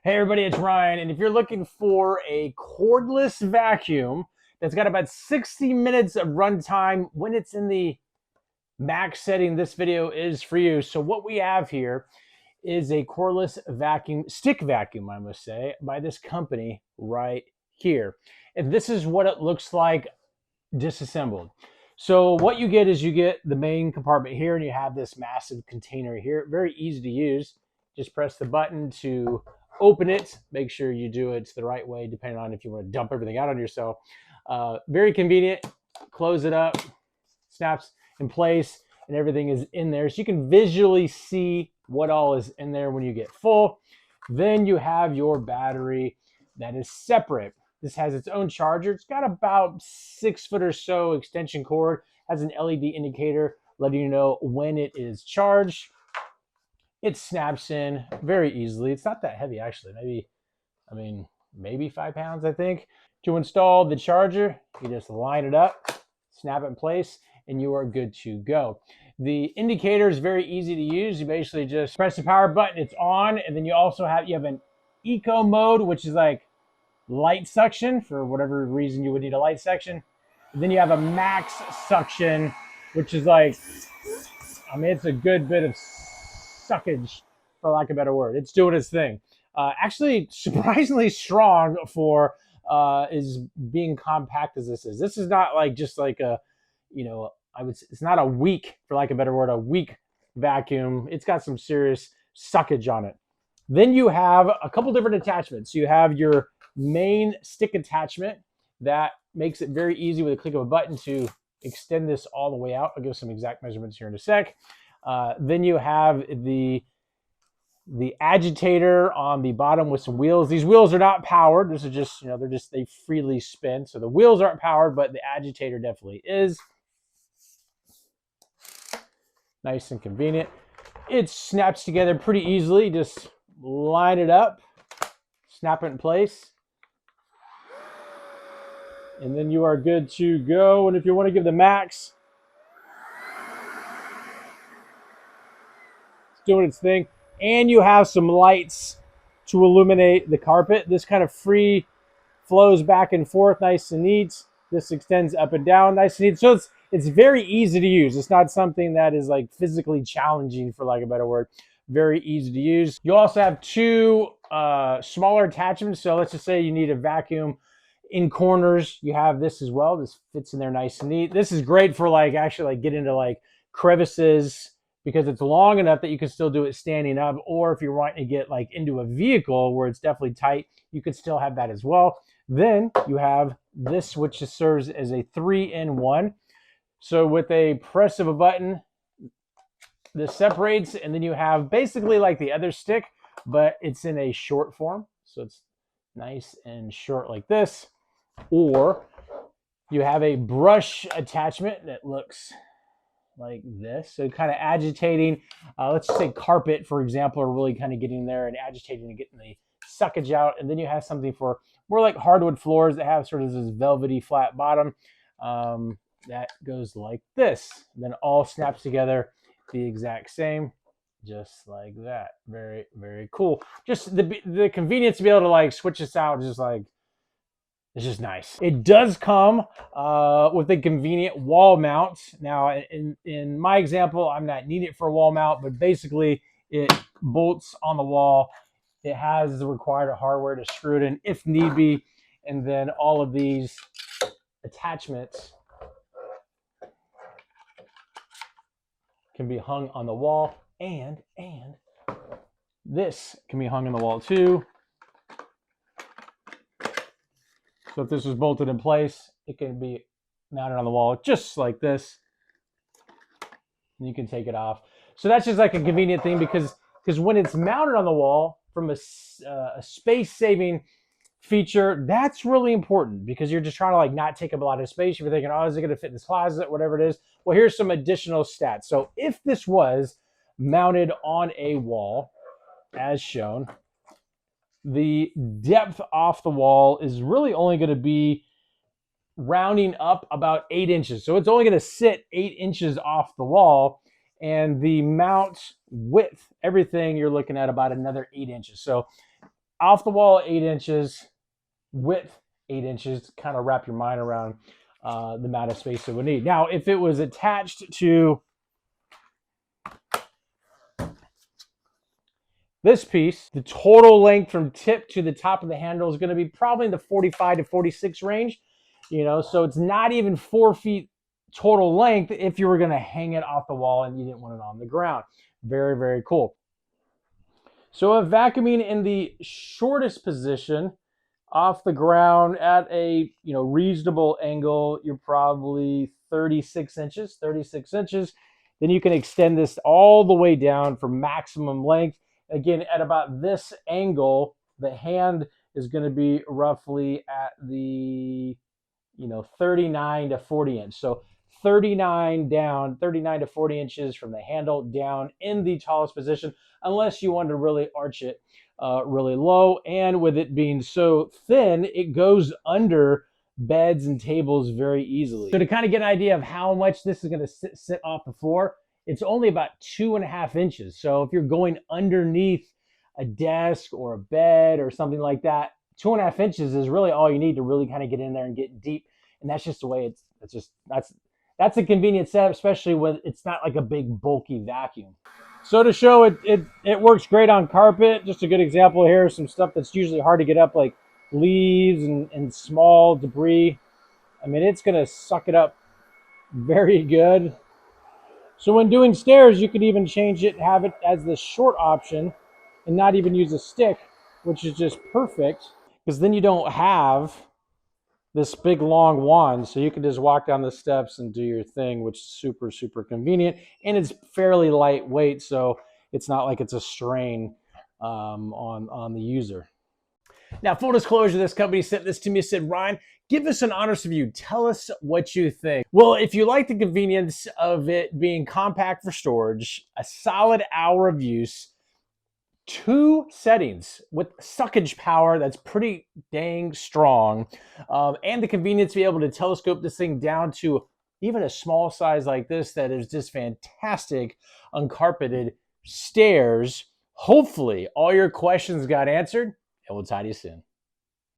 Hey everybody, it's Ryan, and if you're looking for a cordless vacuum that's got about 60 minutes of runtime when it's in the max setting, this video is for you. So what we have here is a cordless vacuum, stick vacuum, I must say, by this company right here. And this is what it looks like disassembled. So what you get is you get the main compartment here, and you have this massive container here. Very easy to use. Just press the button to open it. Make sure you do it the right way, depending on if you want to dump everything out on yourself. Very convenient. Close it up, snaps in place, and everything is in there. So you can visually see what all is in there when you get full. Then you have your battery that is separate. This has its own charger. It's got about 6 foot or so extension cord, has an LED indicator letting you know when it is charged. It snaps in very easily. It's not that heavy, actually. Maybe 5 pounds, I think. To install the charger, you just line it up, snap it in place, and you are good to go. The indicator is very easy to use. You basically just press the power button, it's on, and then you have an eco mode, which is like light suction for whatever reason you would need a light suction. And then you have a max suction, which is like, it's a good bit of suckage, for lack of a better word. It's doing its thing. Actually, surprisingly strong for is being compact as this is. This is not like just like a, it's not a weak, for lack of a better word, a weak vacuum. It's got some serious suckage on it. Then you have a couple different attachments. You have your main stick attachment that makes it very easy with a click of a button to extend this all the way out. I'll give some exact measurements here in a sec. Then you have the agitator on the bottom with some wheels. These wheels are not powered. This is just, they freely spin. So the wheels aren't powered, but the agitator definitely is. Nice and convenient. It snaps together pretty easily. Just line it up, snap it in place, and then you are good to go. And if you want to give the max, it's doing its thing. And you have some lights to illuminate the carpet. This kind of free flows back and forth, nice and neat. This extends up and down, nice and neat. So it's very easy to use. It's not something that is like physically challenging, for lack of a better word. Very easy to use. You also have two smaller attachments. So let's just say you need a vacuum in corners. You have this as well. This fits in there nice and neat. This is great for get into like crevices, because it's long enough that you can still do it standing up. Or if you're wanting to get like into a vehicle where it's definitely tight, you could still have that as well. Then you have this, which just serves as a 3-in-1. So with a press of a button, this separates, and then you have basically like the other stick, but it's in a short form. So it's nice and short like this. Or you have a brush attachment that looks like this. So kind of agitating, let's just say carpet, for example, or really kind of getting there and agitating and getting the suckage out. And then you have something for more like hardwood floors that have sort of this velvety flat bottom that goes like this. And then all snaps together the exact same, just like that. Very, very cool. Just the convenience to be able to like switch this out is just like, it's just nice. It does come with a convenient wall mount. Now, in my example, I'm not needing it for a wall mount, but basically it bolts on the wall. It has the required hardware to screw it in if need be. And then all of these attachments can be hung on the wall, and this can be hung on the wall too. So if this was bolted in place, it can be mounted on the wall just like this. And you can take it off. So that's just like a convenient thing, because when it's mounted on the wall, from a space-saving feature, that's really important, because you're just trying to like not take up a lot of space. If you're thinking, oh, is it going to fit in this closet, whatever it is. Well, here's some additional stats. So if this was mounted on a wall, as shown, the depth off the wall is really only going to be rounding up about 8 inches. So it's only going to sit 8 inches off the wall, and the mount width, everything, you're looking at about another 8 inches. So off the wall 8 inches, width 8 inches, kind of wrap your mind around the amount of space it would need. Now, if it was attached to this piece, the total length from tip to the top of the handle is going to be probably in the 45 to 46 range, so it's not even 4 feet total length if you were going to hang it off the wall and you didn't want it on the ground. Very, very cool. So if vacuuming in the shortest position off the ground at a reasonable angle, you're probably 36 inches. Then you can extend this all the way down for maximum length. Again, at about this angle, the hand is going to be roughly at the 39 to 40 inch. So 39 to 40 inches from the handle down in the tallest position, unless you want to really arch it really low. And with it being so thin, it goes under beds and tables very easily. So to kind of get an idea of how much this is going to sit off the floor, it's only about 2.5 inches. So if you're going underneath a desk or a bed or something like that, 2.5 inches is really all you need to really kind of get in there and get deep. And that's just the way that's a convenient setup, especially when it's not like a big bulky vacuum. So to show it works great on carpet. Just a good example here, some stuff that's usually hard to get up, like leaves and small debris. I mean, it's gonna suck it up very good. So when doing stairs, you could even change it, have it as the short option and not even use a stick, which is just perfect, because then you don't have this big long wand, so you can just walk down the steps and do your thing, which is super, super convenient. And it's fairly lightweight, so it's not like it's a strain on the user. Now, full disclosure, this company sent this to me, said, Ryan, give us an honest review. Tell us what you think. Well, if you like the convenience of it being compact for storage, a solid hour of use, 2 settings with suckage power that's pretty dang strong, and the convenience to be able to telescope this thing down to even a small size like this that is just fantastic uncarpeted stairs. Hopefully all your questions got answered, and we'll talk to you soon.